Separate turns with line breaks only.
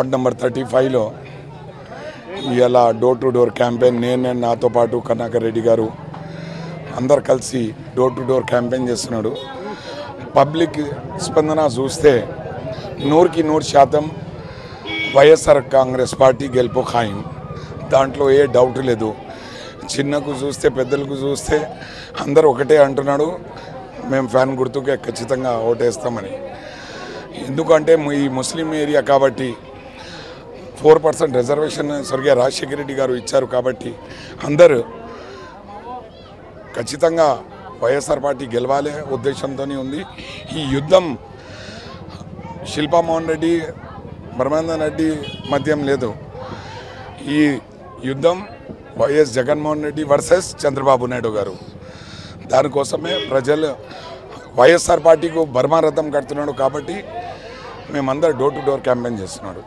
Ward number 35లో ఇలా door to door campaign నేను నాతో పాటు కర్ణాకర్ రెడ్డి గారు అందరు కలిసి డోర్ టు డోర్ క్యాంపెయిన్ చేస్తున్నాడు. పబ్లిక్ స్పందన చూస్తే 100కి 100% వైఎస్ఆర్ కాంగ్రెస్ పార్టీ గెలుపు ఖాయం. దాంట్లో ఏ డౌట్ లేదు. చిన్నకు చూస్తే పెద్దలకు చూస్తే అందరూ ఒకటే అంటున్నాడు, మేము ఫ్యాన్ గుర్తుకే ఖచ్చితంగా ఓటేస్తామని. ఎందుకంటే ఈ ముస్లిం ఏరియా కాబట్టి 4% రిజర్వేషన్ స్వర్గీయ రాజశేఖర రెడ్డి గారు ఇచ్చారు కాబట్టి అందరూ ఖచ్చితంగా వైఎస్ఆర్ పార్టీ గెలవాలే ఉద్దేశంతోనే ఉంది. ఈ యుద్ధం శిల్పా మోహన్ రెడ్డి బ్రహ్మానంద రెడ్డి మధ్యం లేదు. ఈ యుద్ధం వైఎస్ జగన్మోహన్ రెడ్డి వర్సెస్ చంద్రబాబు నాయుడు గారు. దానికోసమే ప్రజలు వైఎస్ఆర్ పార్టీకు బర్మారథం కడుతున్నాడు కాబట్టి మేమందరం డోర్ టు డోర్ క్యాంపెయిన్ చేస్తున్నాడు.